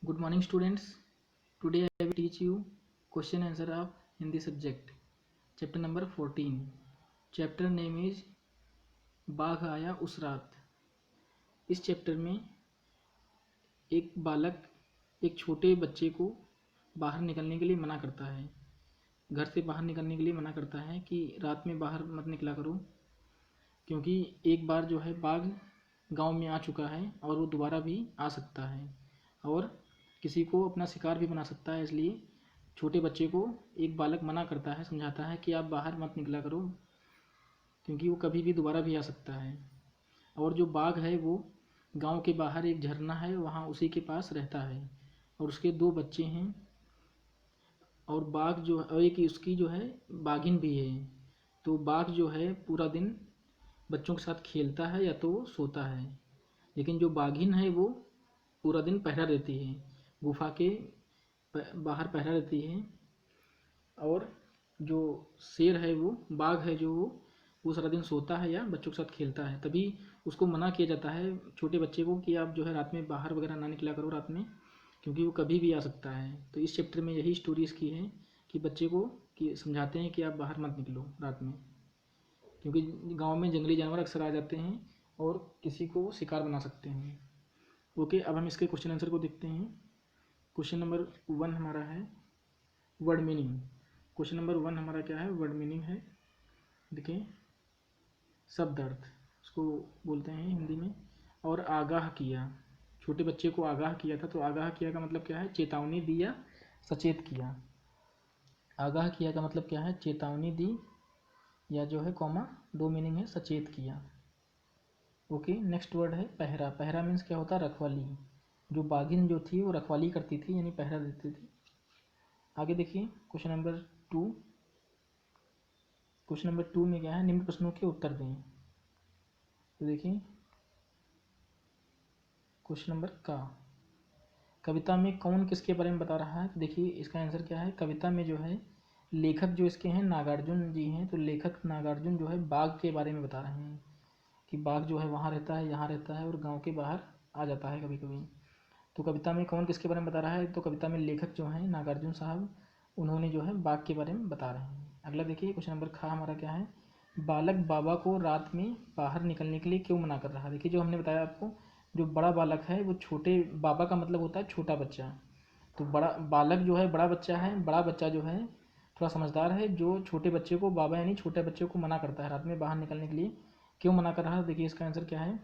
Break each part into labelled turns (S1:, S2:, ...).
S1: Good morning, students. Today I will teach you question answer of Hindi subject. Chapter number 14. Chapter name is बाघ आया उस रात. इस chapter में एक बालक एक छोटे बच्चे को बाहर निकलने के लिए मना करता है. घर से बाहर निकलने के लिए मना करता है कि रात में बाहर मत निकला करो, क्योंकि एक बार जो है बाघ गांव में आ चुका है और वो दोबारा भी आ सकता है और किसी को अपना शिकार भी बना सकता है. इसलिए छोटे बच्चे को एक बालक मना करता है, समझाता है कि आप बाहर मत निकला करो, क्योंकि वो कभी भी दोबारा भी आ सकता है. और जो बाघ है वो गांव के बाहर एक झरना है, वहाँ उसी के पास रहता है और उसके 2 बच्चे हैं. और बाघ जो है एक उसकी जो है बाघिन भी है. तो बाघ जो है पूरा दिन बच्चों के साथ खेलता है या तो वो सोता है, लेकिन जो बाघिन है वो पूरा दिन पहरा देती है, गुफा के बाहर पहरा देती है. और जो शेर है वो बाघ है जो वो सारा दिन सोता है या बच्चों के साथ खेलता है. तभी उसको मना किया जाता है छोटे बच्चे को कि आप जो है रात में बाहर वगैरह ना निकला करो रात में, क्योंकि वो कभी भी आ सकता है. तो इस चैप्टर में यही स्टोरी इसकी है कि बच्चे को कि समझाते हैं कि आप बाहर मत निकलो रात में, क्योंकि गांव में जंगली जानवर अक्सर आ जाते हैं और किसी को शिकार बना सकते हैं. ओके, अब हम इसके क्वेश्चन आंसर को देखते हैं. क्वेश्चन नंबर 1 हमारा है वर्ड मीनिंग. क्वेश्चन नंबर 1 हमारा क्या है? वर्ड मीनिंग है. देखिए, शब्द अर्थ उसको बोलते हैं हिंदी में. और आगाह किया, छोटे बच्चे को आगाह किया था. तो आगाह किया का मतलब क्या है? चेतावनी दी या सचेत किया. आगाह किया का मतलब क्या है? चेतावनी दी या जो है कॉमा 2 मीनिंग है सचेत किया. ओके, नेक्स्ट वर्ड है पहरा. पहरा मीन्स क्या होता है? रखवाली. जो बाघिन जो थी वो रखवाली करती थी, यानी पहरा देती थी. आगे देखिए क्वेश्चन नंबर 2. क्वेश्चन नंबर 2 में क्या है? निम्न प्रश्नों के उत्तर दें. तो देखिए क्वेश्चन नंबर का कविता में कौन किसके बारे में बता रहा है? तो देखिए इसका आंसर क्या है? कविता में जो है लेखक जो इसके हैं नागार्जुन जी हैं. तो लेखक नागार्जुन जो है बाघ के बारे में बता रहे हैं कि बाघ जो है वहाँ रहता है, यहाँ रहता है और गांव के बाहर आ जाता है कभी कभी. तो कविता में कौन किसके बारे में बता रहा है? तो कविता में लेखक जो हैं नागार्जुन साहब, उन्होंने जो है बाघ के बारे में बता रहे हैं. अगला देखिए क्वेश्चन नंबर खा हमारा क्या है? बालक बाबा को रात में बाहर निकलने के लिए क्यों मना कर रहा है? देखिए जो हमने बताया आपको, जो बड़ा बालक है वो छोटे बाबा का मतलब होता है छोटा बच्चा. तो बड़ा बालक जो है बड़ा बच्चा है. बड़ा बच्चा जो है थोड़ा समझदार है, जो छोटे बच्चे को बाबा यानी छोटे बच्चे को मना करता है रात में बाहर निकलने के लिए. क्यों मना कर रहा है? देखिए इसका आंसर क्या है?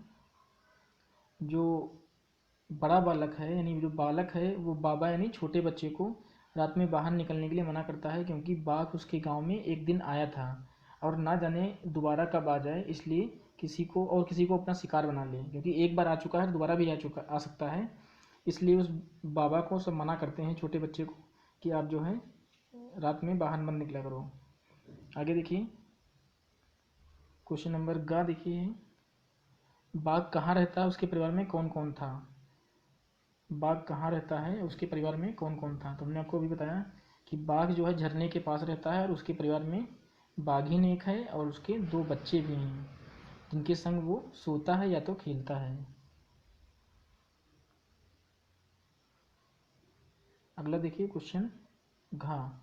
S1: जो बड़ा बालक है यानी जो बालक है वो बाबा यानी छोटे बच्चे को रात में बाहर निकलने के लिए मना करता है, क्योंकि बाघ उसके गांव में एक दिन आया था और ना जाने दोबारा कब आ जाए, इसलिए किसी को अपना शिकार बना ले. क्योंकि एक बार आ चुका है दोबारा भी आ सकता है, इसलिए उस बाबा को सब मना करते हैं छोटे बच्चे को कि आप जो है रात में बाहर मत निकला करो. आगे देखिए क्वेश्चन नंबर गा. देखिए बाघ कहाँ रहता है, उसके परिवार में कौन कौन था? बाघ कहाँ रहता है, उसके परिवार में कौन कौन था? तो हमने आपको अभी बताया कि बाघ जो है झरने के पास रहता है और उसके परिवार में बाघिन एक है और उसके 2 बच्चे भी हैं, जिनके संग वो सोता है या तो खेलता है. अगला देखिए क्वेश्चन घा.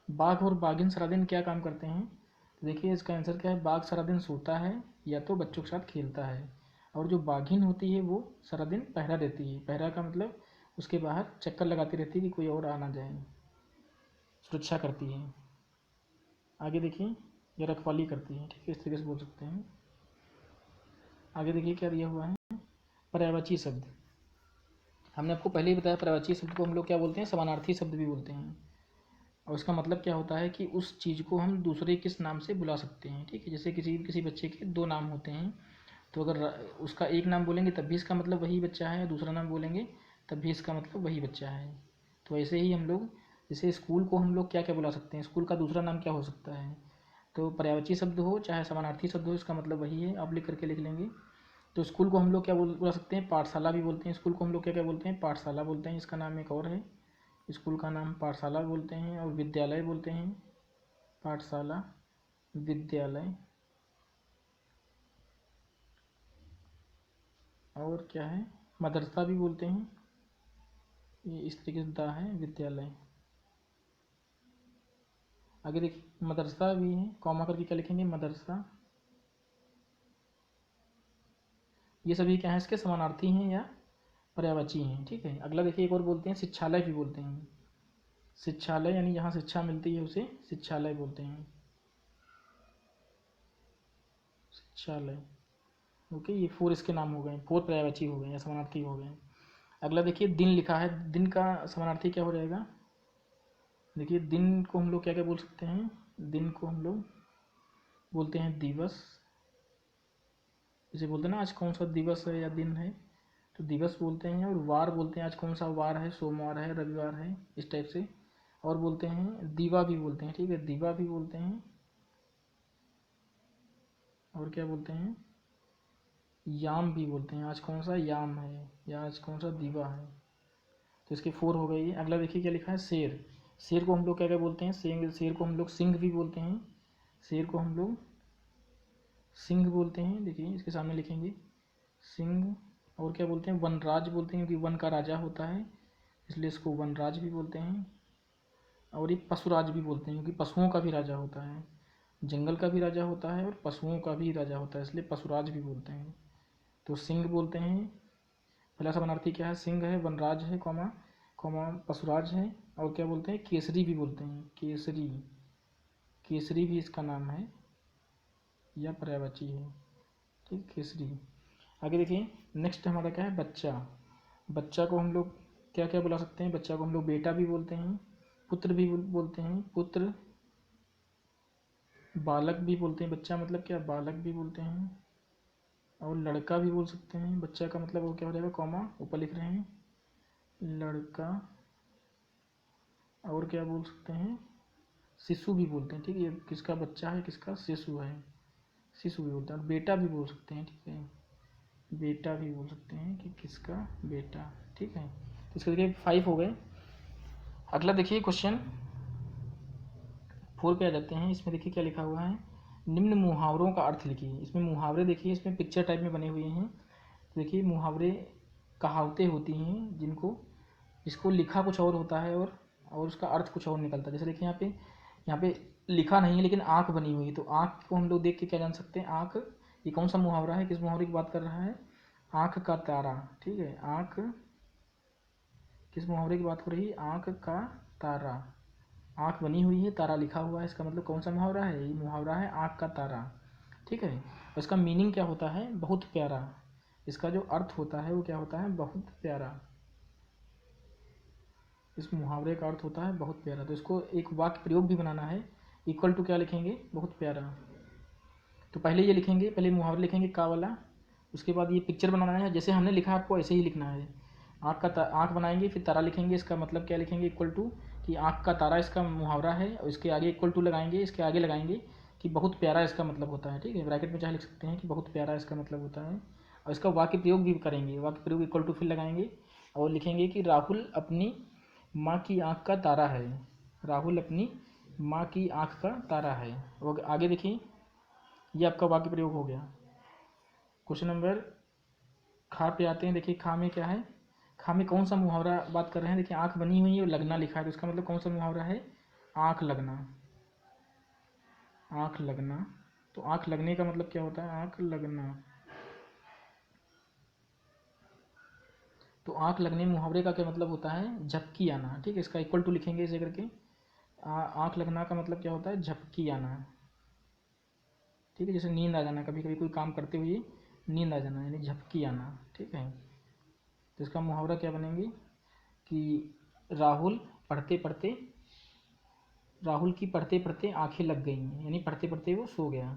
S1: बाघ और बाघिन सारा दिन क्या काम करते हैं? तो देखिए इसका आंसर क्या है? बाघ सारा दिन सोता है या तो बच्चों के साथ खेलता है, और जो बाघिन होती है वो सारा दिन पहरा देती है. पहरा का मतलब उसके बाहर चक्कर लगाती रहती है कि कोई और आ ना जाए, सुरक्षा करती है. आगे देखिए ये रखवाली करती है, ठीक है, इस तरीके से बोल सकते हैं. आगे देखिए क्या दिया हुआ है? पर्यायवाची शब्द. हमने आपको पहले ही बताया पर्यायवाची शब्द को हम लोग क्या बोलते हैं? समानार्थी शब्द भी बोलते हैं. और इसका मतलब क्या होता है कि उस चीज़ को हम दूसरे किस नाम से बुला सकते हैं. ठीक है, जैसे किसी बच्चे के 2 नाम होते हैं, तो अगर उसका एक नाम बोलेंगे तब भी इसका मतलब वही बच्चा है, दूसरा नाम बोलेंगे तब भी इसका मतलब वही बच्चा है. तो ऐसे ही हम लोग जैसे स्कूल को हम लोग क्या क्या बुला सकते हैं, स्कूल का दूसरा नाम क्या हो सकता है? तो पर्यायवाची शब्द हो चाहे समानार्थी शब्द हो, इसका मतलब वही है. आप लिख करके लिख लेंगे. तो स्कूल को हम लोग क्या बुला सकते हैं? पाठशाला भी बोलते हैं. स्कूल को हम लोग क्या क्या बोलते हैं? पाठशाला बोलते हैं. इसका नाम एक और है, स्कूल का नाम पाठशाला बोलते हैं. और विद्यालय बोलते हैं, पाठशाला, विद्यालय. और क्या है? मदरसा भी बोलते हैं. ये इस तरीके से दा है विद्यालय। आगे देखिए मदरसा भी है, कॉमा करके क्या लिखेंगे मदरसा। ये सभी क्या है इसके समानार्थी हैं या पर्यायवाची हैं। ठीक है, अगला देखिए एक और बोलते हैं शिक्षालय भी बोलते हैं। शिक्षालय यानी जहाँ शिक्षा मिलती है उसे शिक्षालय बोलते हैं, शिक्षालय। ओके, ये 4 इसके नाम हो गए, 4 पर्यायवाची हो गए या समानार्थी हो गए। अगला देखिए दिन लिखा है, दिन का समानार्थी क्या हो जाएगा। देखिए दिन को हम लोग क्या क्या बोल सकते हैं, दिन को हम लोग बोलते हैं दिवस। इसे बोलते हैं ना आज कौन सा दिवस है या दिन है, तो दिवस बोलते हैं। और वार बोलते हैं आज कौन सा वार है, सोमवार है, रविवार है, इस टाइप से। और बोलते हैं दीवा भी बोलते हैं। ठीक है, दीवा भी बोलते हैं। और क्या बोलते हैं, याम भी बोलते हैं, आज कौन सा याम है या आज कौन सा दीवा है। तो इसके 4 हो गई। अगला देखिए क्या लिखा है शेर। शेर को हम लोग क्या क्या बोलते हैं, शेर को हम लोग सिंह भी बोलते हैं। शेर को हम लोग सिंह बोलते हैं। देखिए इसके सामने लिखेंगे सिंह। और क्या बोलते हैं वनराज बोलते हैं, क्योंकि वन का राजा होता है इसलिए इसको वनराज भी बोलते हैं। और ये पशुराज भी बोलते हैं, क्योंकि पशुओं का भी राजा होता है, जंगल का भी राजा होता है और पशुओं का भी राजा होता है, इसलिए पशुराज भी बोलते हैं। तो सिंह बोलते हैं, पहला समानार्थी क्या है सिंह है, वनराज है, कॉमा कॉमा पशुराज है। और क्या बोलते हैं केसरी भी बोलते हैं, केसरी, केसरी भी इसका नाम है या पर्यायवाची है। ठीक, केसरी। आगे देखिए नेक्स्ट हमारा क्या है बच्चा। बच्चा को हम लोग क्या क्या बुला सकते हैं, बच्चा को हम लोग बेटा भी बोलते हैं, पुत्र भी बोलते हैं, पुत्र, बालक भी बोलते हैं, बच्चा मतलब क्या बालक भी बोलते हैं। और लड़का भी बोल सकते हैं, बच्चा का मतलब वो क्या हो जाएगा, कॉमा ऊपर लिख रहे हैं लड़का। और क्या बोल सकते हैं शिशु भी बोलते हैं। ठीक है, ये किसका बच्चा है, किसका शिशु है, शिशु भी बोलते हैं। और बेटा भी बोल सकते हैं। ठीक है, बेटा भी बोल सकते हैं कि किसका बेटा। ठीक है, तो इसके देखिए 5 हो गए। अगला देखिए क्वेश्चन 4 पे आ जाते हैं। इसमें देखिए क्या लिखा हुआ है, निम्न मुहावरों का अर्थ लिखिए। इसमें मुहावरे देखिए इसमें पिक्चर टाइप में बने हुए हैं। देखिए मुहावरे कहावतें होती हैं जिनको इसको लिखा कुछ और होता है और उसका अर्थ कुछ और निकलता है। जैसे देखिए यहाँ पे लिखा नहीं है लेकिन आँख बनी हुई है, तो आँख को हम लोग देख के क्या जान सकते हैं, आँख, ये कौन सा मुहावरा है, किस मुहावरे की बात कर रहा है, आँख का तारा। ठीक है, आँख, किस मुहावरे की बात हो रही है, आँख का तारा। आँख बनी हुई है, तारा लिखा हुआ है, इसका मतलब कौन सा मुहावरा है, ये मुहावरा है आँख का तारा। ठीक है, और इसका मीनिंग क्या होता है, बहुत प्यारा। इसका जो अर्थ होता है वो क्या होता है, बहुत प्यारा। इस मुहावरे का अर्थ होता है बहुत प्यारा। तो इसको एक वाक्य प्रयोग भी बनाना है, इक्वल टू क्या लिखेंगे, बहुत प्यारा। तो पहले ये लिखेंगे, पहले मुहावरा लिखेंगे का वाला, उसके बाद ये पिक्चर बनाना है, जैसे हमने लिखा आपको ऐसे ही लिखना है। आँख बनाएंगे, फिर तारा लिखेंगे, इसका मतलब क्या लिखेंगे, इक्वल टू, कि आँख का तारा इसका मुहावरा है, और इसके आगे इक्वल टू लगाएंगे, इसके आगे लगाएंगे कि बहुत प्यारा इसका मतलब होता है। ठीक है, ब्रैकेट में चाहे लिख सकते हैं कि बहुत प्यारा इसका मतलब होता है। और इसका वाक्य प्रयोग भी करेंगे, वाक्य प्रयोग इक्वल टू फिर लगाएंगे और लिखेंगे कि राहुल अपनी माँ की आँख का तारा है, राहुल अपनी माँ की आँख का तारा है। और आगे देखिए ये आपका वाक्य प्रयोग हो गया। क्वेश्चन नंबर खा पे आते हैं। देखिए खा में क्या है, खा में कौन सा मुहावरा बात कर रहे हैं, देखिए आँख बनी हुई है और लगना लिखा है, तो इसका मतलब कौन सा मुहावरा है, आँख लगना, आँख लगना। तो आँख लगने का मतलब क्या होता है, आँख लगना। तो आँख लगने मुहावरे का क्या मतलब होता है, झपकी आना। ठीक है, इसका इक्वल टू लिखेंगे इसे करके, आँख लगना का मतलब क्या होता है, झपकी आना। ठीक है, जैसे नींद आ जाना, कभी कभी कोई काम करते हुए नींद आ जाना यानी झपकी आना। ठीक है, तो इसका मुहावरा क्या बनेंगे कि राहुल पढ़ते पढ़ते, राहुल की पढ़ते पढ़ते आंखें लग गई, यानी पढ़ते पढ़ते वो सो गया,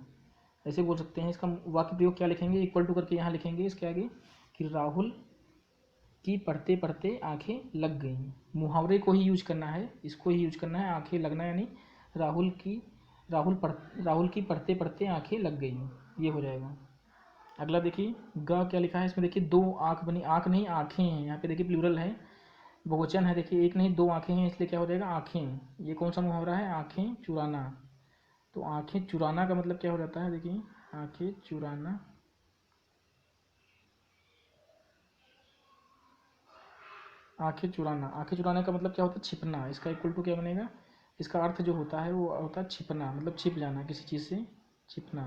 S1: ऐसे बोल सकते हैं। इसका वाक्य प्रयोग क्या लिखेंगे, इक्वल टू करके यहाँ लिखेंगे इसके आगे कि राहुल की पढ़ते पढ़ते आंखें लग गई। मुहावरे को ही यूज करना है, इसको ही यूज करना है, आंखें लगना यानी राहुल की पढ़ते पढ़ते आंखें लग गई, ये हो जाएगा। अगला देखिए ग क्या लिखा है, इसमें देखिए 2 आँख बनी, आँख नहीं आँखें हैं, यहाँ पे देखिए प्लूरल है, बहुवचन है। देखिए एक नहीं 2 आँखें हैं, इसलिए क्या हो जाएगा आँखें। ये कौन सा मुहावरा है, आँखें चुराना। तो आँखें चुराना का मतलब क्या हो जाता है, देखिए आँखें चुराना, आंखें चुराना, आंखें चुराने का मतलब क्या होता है? छिपना। इसका इक्वल टू क्या बनेगा? इसका अर्थ जो होता है वो होता है छिपना, मतलब छिप जाना, किसी चीज़ से छिपना।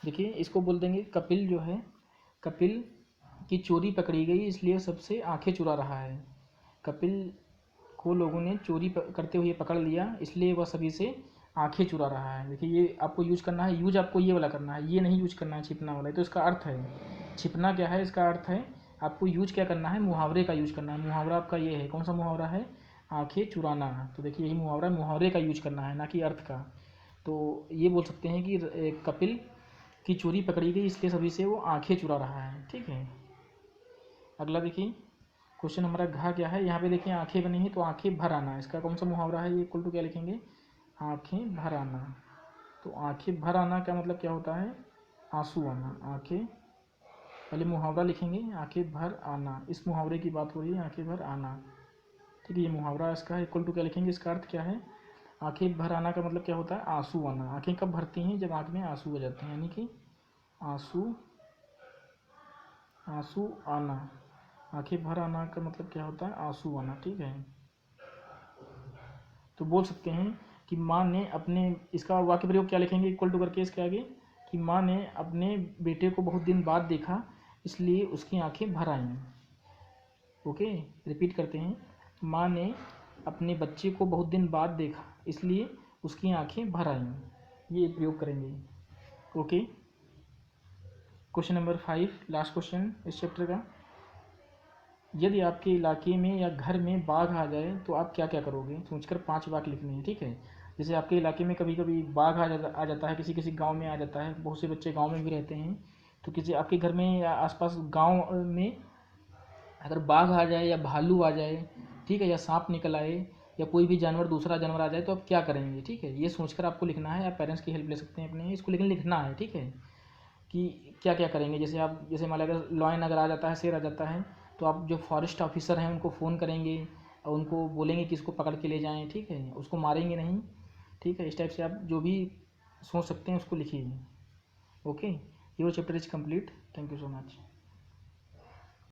S1: देखिए इसको बोल देंगे कपिल जो है, कपिल की चोरी पकड़ी गई इसलिए सबसे आंखें चुरा रहा है। कपिल को लोगों ने चोरी करते हुए पकड़ लिया इसलिए वह सभी से आंखें चुरा रहा है। देखिए ये आपको यूज करना है, यूज आपको ये वाला करना है, ये नहीं यूज करना है छिपना वाला। तो इसका अर्थ है छिपना क्या है, इसका अर्थ है आपको यूज क्या करना है, मुहावरे का यूज करना है। मुहावरा आपका ये है, कौन सा मुहावरा है? आंखें चुराना। तो देखिए यही मुहावरा, मुहावरे का यूज करना है ना कि अर्थ का। तो ये बोल सकते हैं कि कपिल की चोरी पकड़ी गई इसलिए सभी से वो आंखें चुरा रहा है। ठीक है, अगला देखिए क्वेश्चन हमारा घ क्या है। यहाँ पे देखिए आंखें बनी है तो आंखें भर आना, इसका कौन सा मुहावरा है? ये इक्वल टू क्या लिखेंगे? आंखें भर आना। तो आंखें भर आना का मतलब क्या होता है? आंसू आना। आंखें, पहले मुहावरा लिखेंगे आंखें भर आना, इस मुहावरे की बात हो रही है, आंखें भर आना। ठीक है, ये मुहावरा इसका इक्वल टू क्या लिखेंगे? इसका अर्थ क्या है? आंखें भर आना का मतलब क्या होता है? आंसू आना। आंखें कब भरती हैं? जब आंख में आंसू आ जाते हैं, यानी कि आंसू, आंसू आना। आंखें भर आना का मतलब क्या होता है? आंसू आना। ठीक है, तो बोल सकते हैं कि माँ ने अपने, इसका वाक्य प्रयोग क्या लिखेंगे इक्वल टू करके इसके आगे? कि माँ ने अपने बेटे को बहुत दिन बाद देखा इसलिए उसकी आंखें भर आईं। ओके, रिपीट करते हैं। माँ ने अपने बच्चे को बहुत दिन बाद देखा इसलिए उसकी आंखें भर आईं, ये प्रयोग करेंगे। Okay, question number 5, last question इस चैप्टर का। यदि आपके इलाके में या घर में बाघ आ जाए तो आप क्या क्या करोगे? सोचकर 5 वाक्य लिखने हैं। ठीक है, जैसे आपके इलाके में कभी कभी बाघ आ जाता है, किसी किसी गांव में आ जाता है, बहुत से बच्चे गांव में भी रहते हैं। तो किसी आपके घर में या आसपास गांव में अगर बाघ आ जाए या भालू आ जाए, ठीक है, या सांप निकल आए या कोई भी जानवर, दूसरा जानवर आ जाए तो आप क्या करेंगे? ठीक है, ये सोचकर आपको लिखना है। आप पेरेंट्स की हेल्प ले सकते हैं अपने, इसको लेकिन लिखना है। ठीक है, कि क्या क्या करेंगे। जैसे आप, जैसे मान लीजिए अगर लॉयन अगर आ जाता है, शेर आ जाता है, तो आप जो फॉरेस्ट ऑफिसर हैं उनको फ़ोन करेंगे और उनको बोलेंगे कि इसको पकड़ के ले जाएं। ठीक है, उसको मारेंगे नहीं। ठीक है, इस टाइप से आप जो भी सोच सकते हैं उसको लिखिए। Okay, your chapter is complete. Thank you so much.